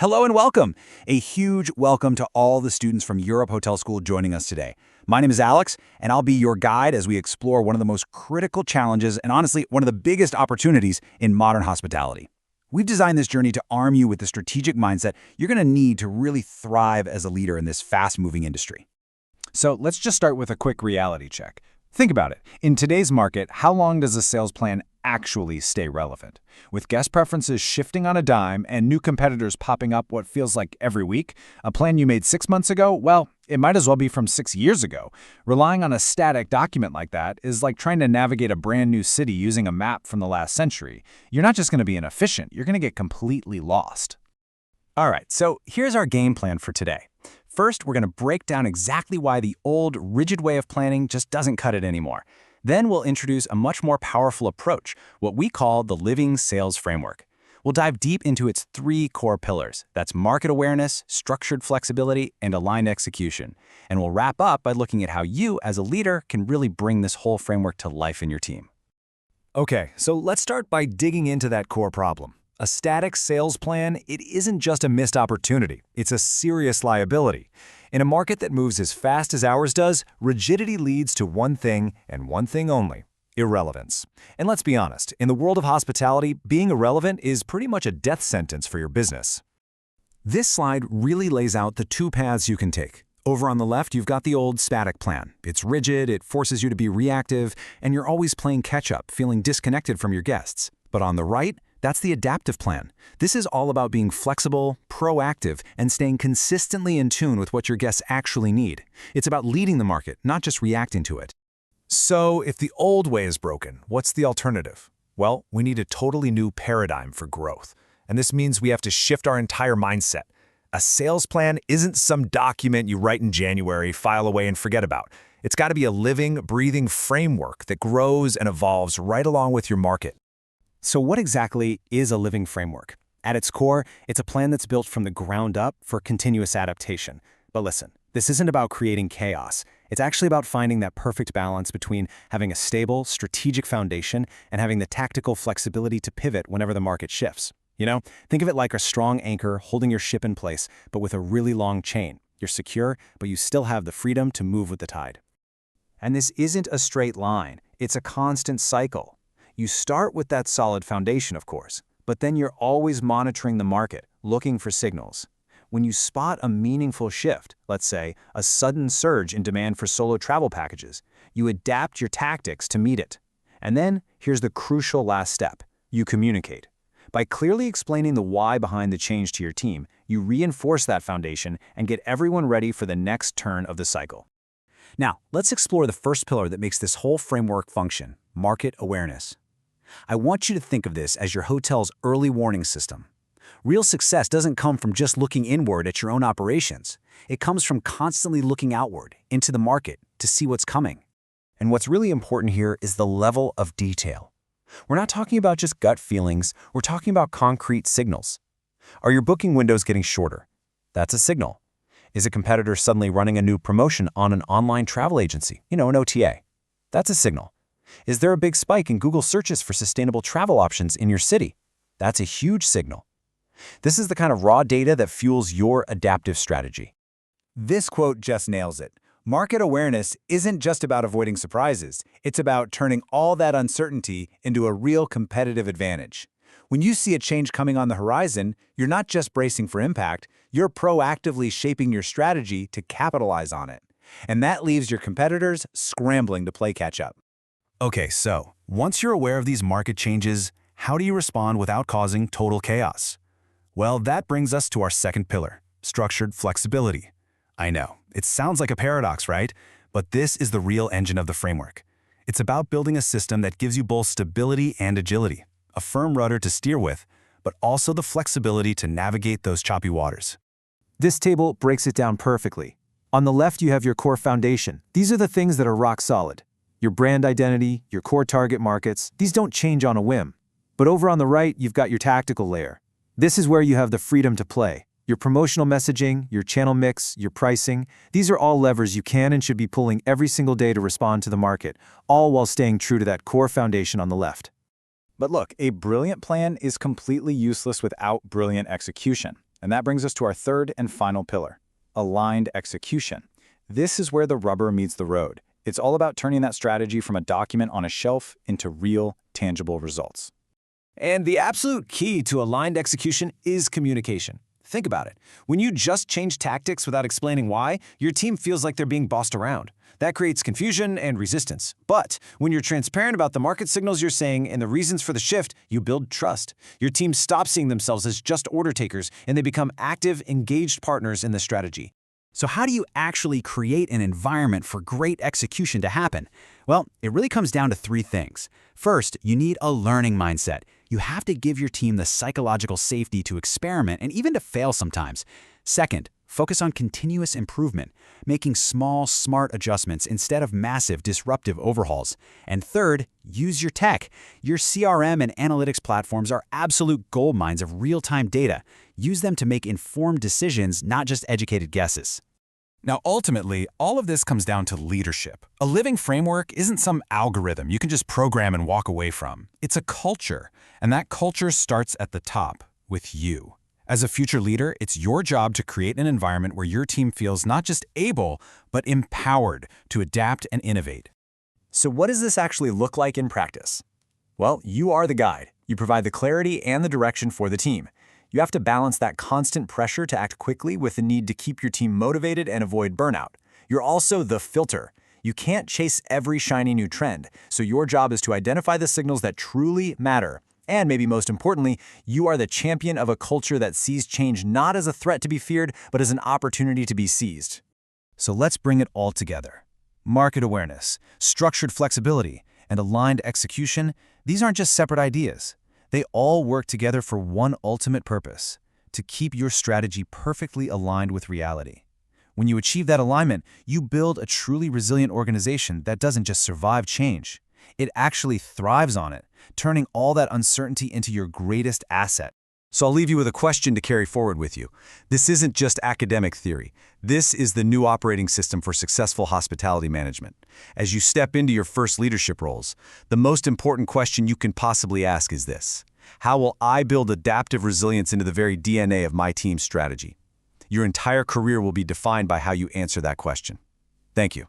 Hello and welcome. A huge welcome to all the students from Europe Hotel School joining us today. My name is Alex, and I'll be your guide as we explore one of the most critical challenges and honestly, one of the biggest opportunities in modern hospitality. We've designed this journey to arm you with the strategic mindset you're going to need to really thrive as a leader in this fast-moving industry. So let's just start with a quick reality check. Think about it. In today's market, how long does a sales plan actually stay relevant? With guest preferences shifting on a dime and new competitors popping up what feels like every week, a plan you made 6 months ago, well, it might as well be from 6 years ago. Relying on a static document like that is like trying to navigate a brand new city using a map from the last century. You're not just going to be inefficient, you're going to get completely lost. All right, so here's our game plan for today. First, we're going to break down exactly why the old, rigid way of planning just doesn't cut it anymore. Then we'll introduce a much more powerful approach, what we call the Living Sales Framework. We'll dive deep into its 3 core pillars. That's market awareness, structured flexibility, and aligned execution. And we'll wrap up by looking at how you, as a leader, can really bring this whole framework to life in your team. Okay, so let's start by digging into that core problem. A static sales plan, it isn't just a missed opportunity, it's a serious liability. In a market that moves as fast as ours does, rigidity leads to one thing and one thing only: irrelevance. And let's be honest, in the world of hospitality, being irrelevant is pretty much a death sentence for your business. This slide really lays out the 2 paths you can take. Over on the left, you've got the old static plan. It's rigid, it forces you to be reactive, and you're always playing catch-up, feeling disconnected from your guests. But on the right, that's the adaptive plan. This is all about being flexible, proactive, and staying consistently in tune with what your guests actually need. It's about leading the market, not just reacting to it. So, if the old way is broken, what's the alternative? Well, we need a totally new paradigm for growth. And this means we have to shift our entire mindset. A sales plan isn't some document you write in January, file away, and forget about. It's got to be a living, breathing framework that grows and evolves right along with your market. So what exactly is a living framework? At its core, it's a plan that's built from the ground up for continuous adaptation. But listen, this isn't about creating chaos. It's actually about finding that perfect balance between having a stable, strategic foundation and having the tactical flexibility to pivot whenever the market shifts. You know, think of it like a strong anchor holding your ship in place, but with a really long chain. You're secure, but you still have the freedom to move with the tide. And this isn't a straight line. It's a constant cycle. You start with that solid foundation, of course, but then you're always monitoring the market, looking for signals. When you spot a meaningful shift, let's say a sudden surge in demand for solo travel packages, you adapt your tactics to meet it. And then here's the crucial last step: you communicate. By clearly explaining the why behind the change to your team, you reinforce that foundation and get everyone ready for the next turn of the cycle. Now, let's explore the first pillar that makes this whole framework function: market awareness. I want you to think of this as your hotel's early warning system. Real success doesn't come from just looking inward at your own operations. It comes from constantly looking outward, into the market, to see what's coming. And what's really important here is the level of detail. We're not talking about just gut feelings, we're talking about concrete signals. Are your booking windows getting shorter? That's a signal. Is a competitor suddenly running a new promotion on an online travel agency, an OTA? That's a signal. Is there a big spike in Google searches for sustainable travel options in your city? That's a huge signal. This is the kind of raw data that fuels your adaptive strategy. This quote just nails it. Market awareness isn't just about avoiding surprises. It's about turning all that uncertainty into a real competitive advantage. When you see a change coming on the horizon, you're not just bracing for impact, you're proactively shaping your strategy to capitalize on it. And that leaves your competitors scrambling to play catch up. Okay, so once you're aware of these market changes, how do you respond without causing total chaos? Well, that brings us to our second pillar: structured flexibility. I know, it sounds like a paradox, right? But this is the real engine of the framework. It's about building a system that gives you both stability and agility, a firm rudder to steer with, but also the flexibility to navigate those choppy waters. This table breaks it down perfectly. On the left, you have your core foundation. These are the things that are rock solid. Your brand identity, your core target markets, these don't change on a whim. But over on the right, you've got your tactical layer. This is where you have the freedom to play. Your promotional messaging, your channel mix, your pricing, these are all levers you can and should be pulling every single day to respond to the market, all while staying true to that core foundation on the left. But look, a brilliant plan is completely useless without brilliant execution. And that brings us to our third and final pillar, aligned execution. This is where the rubber meets the road. It's all about turning that strategy from a document on a shelf into real, tangible results. And the absolute key to aligned execution is communication. Think about it. When you just change tactics without explaining why, your team feels like they're being bossed around. That creates confusion and resistance. But when you're transparent about the market signals you're saying and the reasons for the shift, you build trust. Your team stops seeing themselves as just order takers, and they become active, engaged partners in the strategy. So how do you actually create an environment for great execution to happen? Well, it really comes down to three things. First, you need a learning mindset. You have to give your team the psychological safety to experiment and even to fail sometimes. Second, focus on continuous improvement, making small, smart adjustments instead of massive, disruptive overhauls. And third, use your tech. Your CRM and analytics platforms are absolute gold mines of real-time data. Use them to make informed decisions, not just educated guesses. Now, ultimately, all of this comes down to leadership. A living framework isn't some algorithm you can just program and walk away from. It's a culture, and that culture starts at the top, with you. As a future leader, it's your job to create an environment where your team feels not just able, but empowered to adapt and innovate. So what does this actually look like in practice? Well, you are the guide. You provide the clarity and the direction for the team. You have to balance that constant pressure to act quickly with the need to keep your team motivated and avoid burnout. You're also the filter. You can't chase every shiny new trend, so your job is to identify the signals that truly matter. And maybe most importantly, you are the champion of a culture that sees change not as a threat to be feared, but as an opportunity to be seized. So let's bring it all together. Market awareness, structured flexibility, and aligned execution, these aren't just separate ideas. They all work together for one ultimate purpose: to keep your strategy perfectly aligned with reality. When you achieve that alignment, you build a truly resilient organization that doesn't just survive change. It actually thrives on it, turning all that uncertainty into your greatest asset. So I'll leave you with a question to carry forward with you. This isn't just academic theory. This is the new operating system for successful hospitality management. As you step into your first leadership roles, the most important question you can possibly ask is this: how will I build adaptive resilience into the very DNA of my team's strategy? Your entire career will be defined by how you answer that question. Thank you.